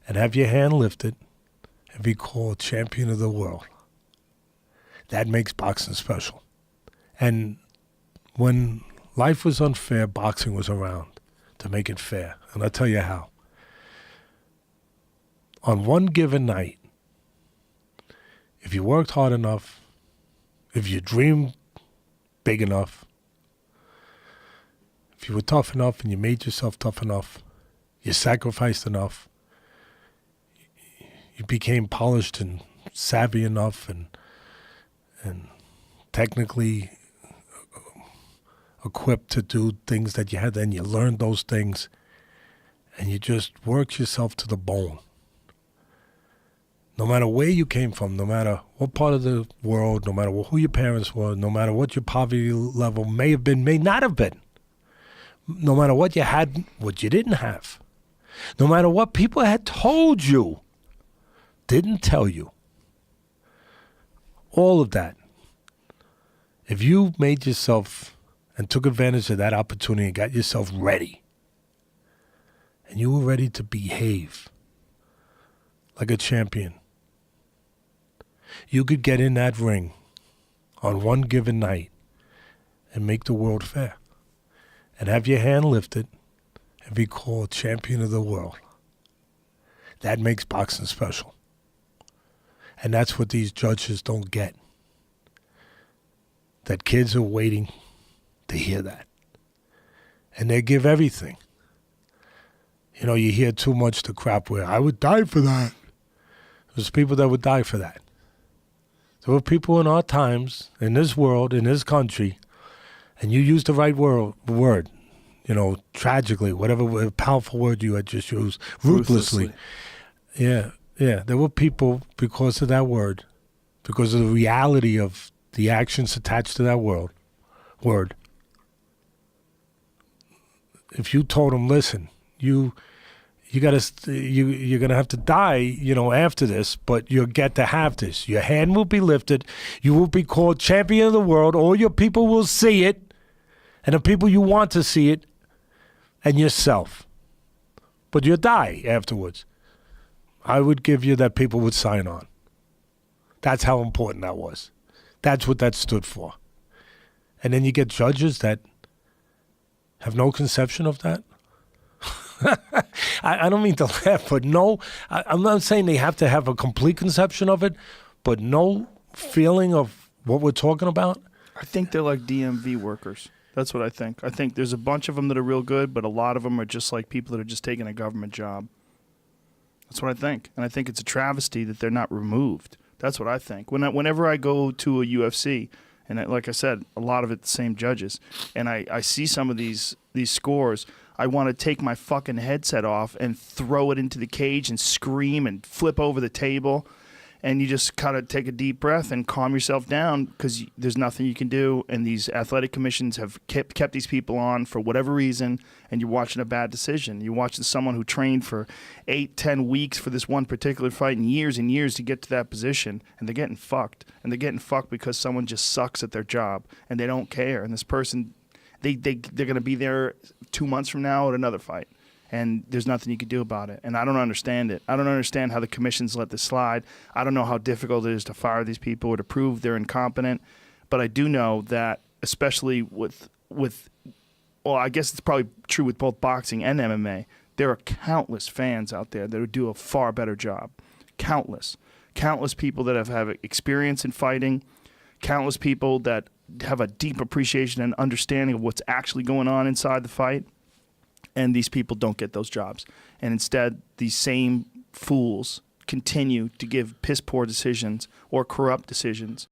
and have your hand lifted and be called champion of the world. That makes boxing special. And when life was unfair, boxing was around to make it fair. And I'll tell you how. On one given night, if you worked hard enough, if you dreamed big enough, if you were tough enough and you made yourself tough enough, you sacrificed enough, you became polished and savvy enough and technically equipped to do things that you had, and you learned those things, and you just worked yourself to the bone. No matter where you came from, no matter what part of the world, no matter who your parents were, no matter what your poverty level may have been, may not have been, no matter what you had, what you didn't have, no matter what people had told you, didn't tell you, all of that, if you made yourself and took advantage of that opportunity and got yourself ready, and you were ready to behave like a champion, you could get in that ring on one given night and make the world fair and have your hand lifted and be called champion of the world. That makes boxing special. And that's what these judges don't get. That kids are waiting to hear that. And they give everything. You know, you hear too much the crap where I would die for that. There's people that would die for that. There were people in our times, in this world, in this country, and you used the right word, you know, tragically, whatever powerful word you had just used, ruthlessly. Yeah. There were people, because of that word, because of the reality of the actions attached to that word, if you told them, listen, you're gonna have to die, you know, after this, but you'll get to have this. Your hand will be lifted. You will be called champion of the world. All your people will see it, and the people you want to see it, and yourself. But you'll die afterwards. I would give you that people would sign on. That's how important that was. That's what that stood for. And then you get judges that have no conception of that. I don't mean to laugh, but no, I'm not saying they have to have a complete conception of it, but no feeling of what we're talking about. I think they're like DMV workers. That's what I think. I think there's a bunch of them that are real good, but a lot of them are just like people that are just taking a government job. That's what I think. And I think it's a travesty that they're not removed. That's what I think. Whenever I go to a UFC, and like I said, a lot of it the same judges, and I see some of these scores, I want to take my fucking headset off and throw it into the cage and scream and flip over the table. And you just kind of take a deep breath and calm yourself down, because there's nothing you can do. And these athletic commissions have kept these people on for whatever reason, and you're watching a bad decision. You're watching someone who trained for 8-10 weeks for this one particular fight and years to get to that position, and they're getting fucked. And they're getting fucked because someone just sucks at their job, and they don't care. And this person, they're going to be there 2 months from now at another fight. And there's nothing you can do about it. And I don't understand it. I don't understand how the commissions let this slide. I don't know how difficult it is to fire these people or to prove they're incompetent. But I do know that, especially with well, I guess it's probably true with both boxing and MMA, there are countless fans out there that would do a far better job. Countless people that have experience in fighting, countless people that have a deep appreciation and understanding of what's actually going on inside the fight. And these people don't get those jobs. And instead, these same fools continue to give piss-poor decisions or corrupt decisions